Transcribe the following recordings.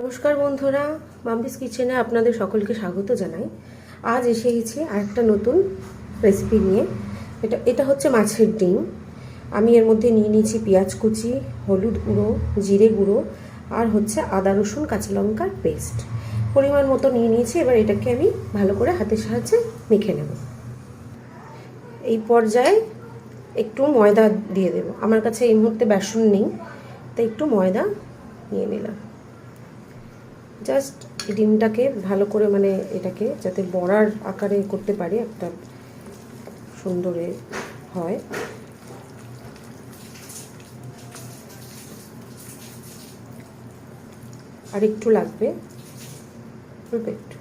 নমস্কার বন্ধুরা, মাম্পিস কিচেনে আপনাদের সকলকে স্বাগত জানাই। আজ এসে গেছি আরেকটা নতুন রেসিপি নিয়ে। এটা হচ্ছে মাছের ডিম। আমি এর মধ্যে নিয়ে নিয়েছি পেঁয়াজ কুচি, হলুদ গুঁড়ো, জিরে গুঁড়ো আর হচ্ছে আদা রসুন কাঁচা লঙ্কার পেস্ট পরিমাণ মতো নিয়ে নিয়েছি। এবার এটাকে আমি ভালো করে হাতের সাহায্যে মেখে নেব। এই পর্যায়ে একটু ময়দা দিয়ে দেব। আমার কাছে এই মুহূর্তে বেসন নেই, তাই একটু ময়দা নিয়ে নিলাম। জাস্ট ডিমটাকে ভালো করে এটাকে যাতে বড়ার আকারে করতে পারি, একটা সুন্দর হয়। আর একটু লাগবে, অল্প একটু।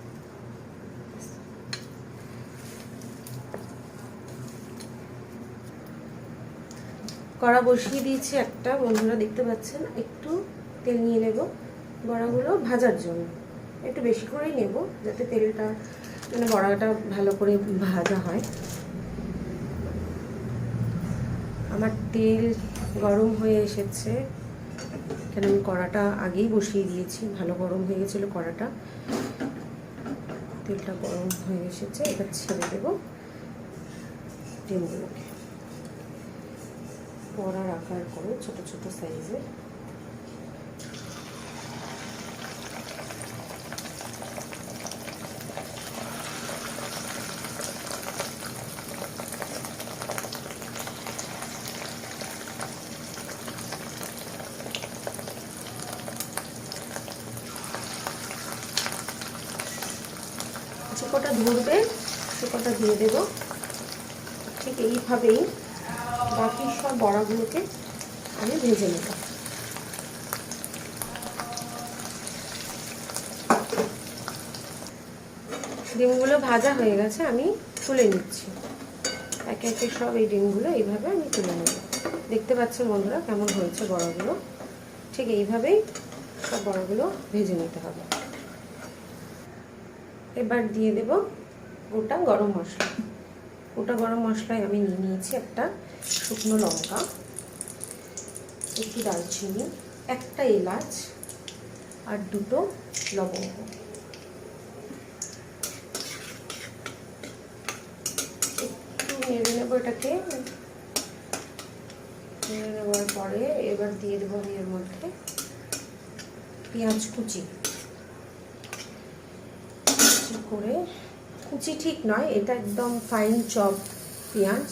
কড়া বসিয়ে দিয়েছি একটা, বন্ধুরা দেখতে পাচ্ছেন। একটু তেল নিয়ে নেব বড়াগুলো ভাজার জন্য। একটু বেশি করেই নেব যাতে তেলটা বড়াটা ভালো করে ভাজা হয়। আমার তেল গরম হয়ে এসেছে, কেন আমি কড়াটা আগেই বসিয়ে দিয়েছি। ভালো গরম হয়ে গেছিলো কড়াটা, তেলটা গরম হয়ে এসেছে। এবার ছেড়ে দেব ডিমগুলোকে বড়ার আকার করে, ছোট ছোট সাইজে। যে কটা ধরবে সে কটা দিয়ে দেব। ঠিক এইভাবেই বাকি সব বড়াগুলোকে আমি ভেজে নেব। ডিমগুলো ভাজা হয়ে গেছে, আমি তুলে নিচ্ছি। একে একে সব এই ডিমগুলো এইভাবে আমি তুলে নেব। দেখতে পাচ্ছেন বন্ধুরা কেমন হয়েছে বড়াগুলো। ঠিক এইভাবেই সব বড়াগুলো ভেজে নিতে হবে। এবার দিয়ে দেব গোটা গরম মশলা। গোটা গরম মশলায় আমি নিয়ে নিয়েছি একটা শুকনো লঙ্কা, একটু দারচিনি, একটা এলাচ আর দুটো লবঙ্গ। একটু নেড়ে নেব এটাকে। নেড়ে নেওয়ার পরে এবার দিয়ে দেবো আমি এর মধ্যে পেঁয়াজ কুচি করে, কুচি ঠিক নয়, এটা একদম ফাইন চপ পেঁয়াজ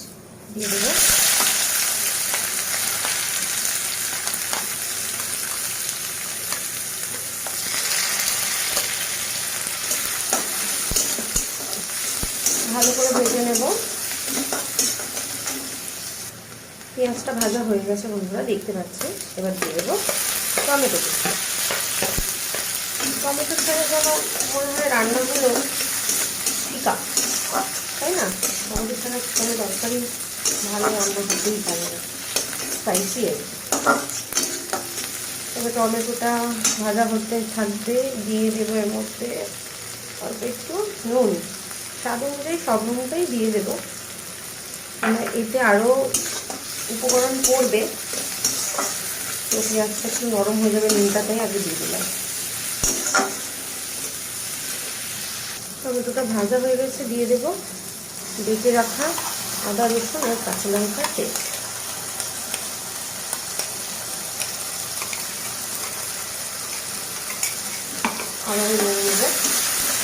দিয়ে দেবো। ভালো করে ভেজে নেব। পেঁয়াজটা ভাজা হয়ে গেছে বন্ধুরা, দেখতে পাচ্ছি। এবার দিয়ে দেবো টমেটো। টমেটোর সাথে যেন মনে হয় রান্নাগুলো ফিকা, তাই না? টমেটোর সাথে কোনো তরকারি ভালো রান্না হতেই পারে না, স্পাইসি আর কি। তবে টমেটোটা ভাজা হতে থাকবে, দিয়ে দেবো এর মধ্যে অল্প একটু নুন। স্বাদ অনুযায়ী সব নুনটাই দিয়ে দেবো, এতে আরও উপকরণ পড়বে। তো পেঁয়াজটা একটু নরম হয়ে যাবে, নুনটাতেই আগে দিয়ে দিলাম। টমেটোটা ভাজা হয়ে গেছে, দিয়ে দেবো বেটে রাখা আদা রসুন আর কাঁচা লঙ্কার পেস্ট। আবার নেড়ে নেবো,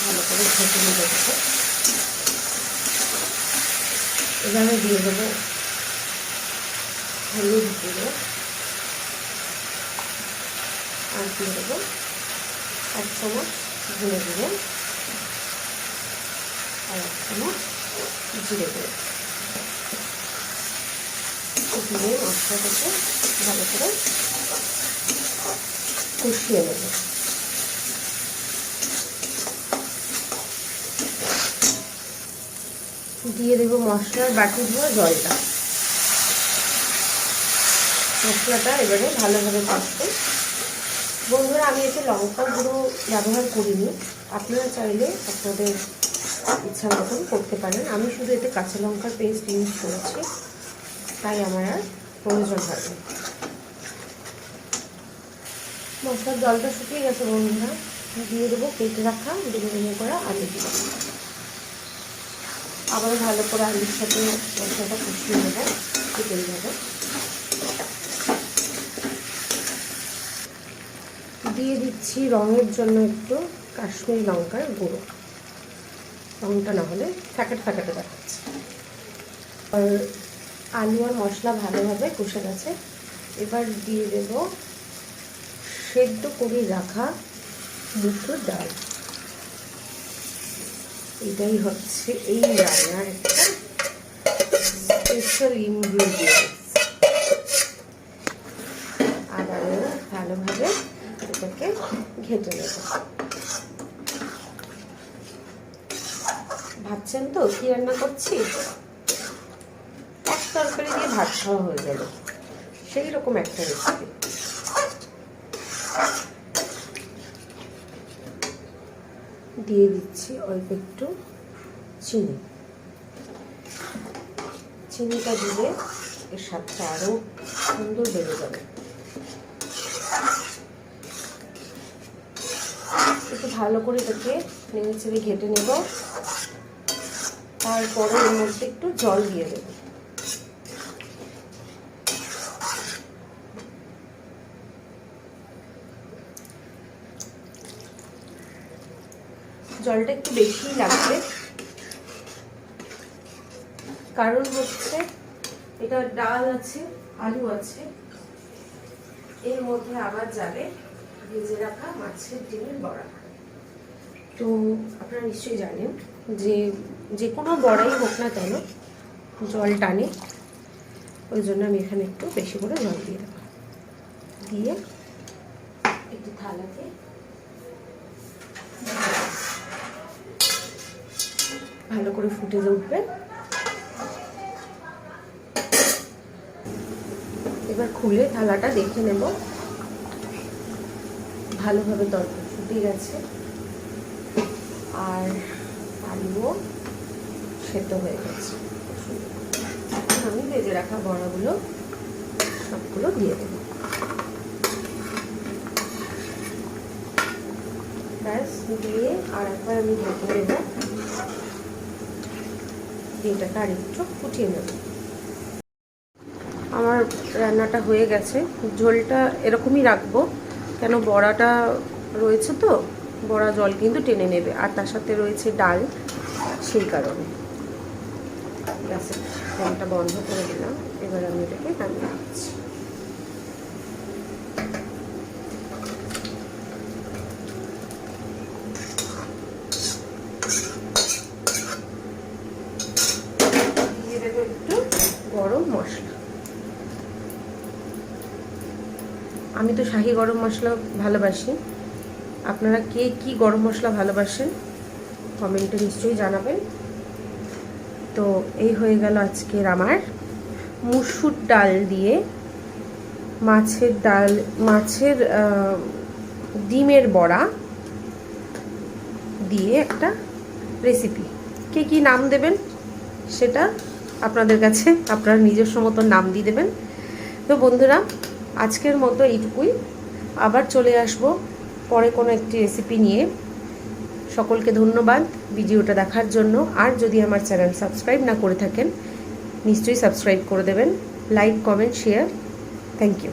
ভালো করে ভেজে নেবো। এখানে দিয়ে দেবো হলুদ গুঁড়ো, আর দিয়ে দেবো 1 চামচ ধনে গুঁড়ো আর 1 চামচ জিরে গুঁড়ো। দিয়ে মশলাটাকে ভালো করে কষিয়ে নেব। দিয়ে দেবো মশলার বাটি ধোয়া জলটা। মশলাটা এবারে ভালোভাবে কষবে। বন্ধুরা, আমি এতে লঙ্কা গুঁড়ো ব্যবহার করিনি, আপনারা চাইলে আপনাদের ইচ্ছা মতন করতে পারেন। আমি শুধু এতে কাঁচা লঙ্কার পেস্ট ইউজ করেছি, তাই আমার আর প্রয়োজন হয়নি। মশলার জলটা শুকিয়ে গেছে বন্ধুরা, দিয়ে দেবো কেটে রাখা ডুমো ডুমো করা আলু দিয়ে। আবার ভালো করে আলুর সাথে মশলাটা কষিয়ে নেবো, ফুটে যাবে। দিয়ে দিচ্ছি রঙের জন্য একটু কাশ্মীরি লঙ্কার গুঁড়ো, রঙটা না হলে ফ্যাকাট ফ্যাকাটে দেখাচ্ছে। আর আলু আর মশলা ভালোভাবে কষে গেছে, এবার দিয়ে দেব সেদ্ধ করে রাখা মুসুর ডাল। এটাই হচ্ছে এই রান্নার একটা স্পেশাল ইনগ্রিডিয়েন্টস। আবারও ভালোভাবে এটাকে ঘেটে নেব। ভাবছেন তো কি রান্না করছি? এক তরকারি দিয়ে ভাত খাওয়া হয়ে গেল, সেই রকম একটা রেসিপি। দিয়ে দিচ্ছি অল্প একটু চিনি। চিনিটা দিলে এর স্বাদটা আরও সুন্দর বেড়ে যাবে। একটু ভালো করে এটাকে নেড়ে চেড়ে ঘেটে নেব। তারপরে এর মধ্যে একটু জল দিয়ে দেব। জলটা একটু বেশিই লাগবে, কারণ হচ্ছে এটা ডাল আছে, আলু আছে, এর মধ্যে আবার যাবে ভেজে রাখা মাছের ডিমের বড়া। তো আপনারা নিশ্চয়ই জানেন যে যে কোনো বড়াই হোক না কেন জল টানে, ওই জন্য আমি এখানে একটু বেশি করে জল দিয়ে দেবো। দিয়ে একটু থালাতে ভালো করে ফুটে উঠবে। এবার খুলে থালাটা দেখে নেব ভালোভাবে তরকারি ফুটে গেছে আর আলুও সেদ্ধ হয়ে গেছে। এখন আমি ভেজে রাখা বড়াগুলো সবগুলো দিয়ে দেব। ব্যাস, দিয়ে আর একবার আমি ঢেকে নেব, এটাকে আর একটু ফুটিয়ে নেব। আমার রান্নাটা হয়ে গেছে। ঝোলটা এরকমই রাখবো, কেন বড়াটা রয়েছে তো, বড়া জল কিন্তু টেনে নেবে, আর তার সাথে রয়েছে ডাল, সেই কারণে। গ্যাসের ফ্লেমটা বন্ধ করে দিলাম। এবার আমি এটাকে নামিয়ে দিচ্ছি। দিয়ে দেবো একটু গরম মশলা। আমি তো শাহি গরম মশলা ভালোবাসি, আপনারা কে কি গরম মশলা ভালোবাসেন কমেন্টে নিশ্চয়ই জানাবেন। তো এই হয়ে গেল আজকের আমার মুসুর ডাল দিয়ে মাছের ডিমের বড়া দিয়ে একটা রেসিপি। কে কি নাম দেবেন সেটা আপনাদের কাছে, আপনারা নিজস্ব মতো নাম দিয়ে দেবেন। তো বন্ধুরা, আজকের মতো এইটুকুই। আবার চলে আসব পরে কোনো একটি রেসিপি নিয়ে। সকলকে ধন্যবাদ ভিডিওটা দেখার জন্য। আর যদি আমার চ্যানেল সাবস্ক্রাইব না করে থাকেন নিশ্চয়ই সাবস্ক্রাইব করে দেবেন। Like, comment, share. Thank you.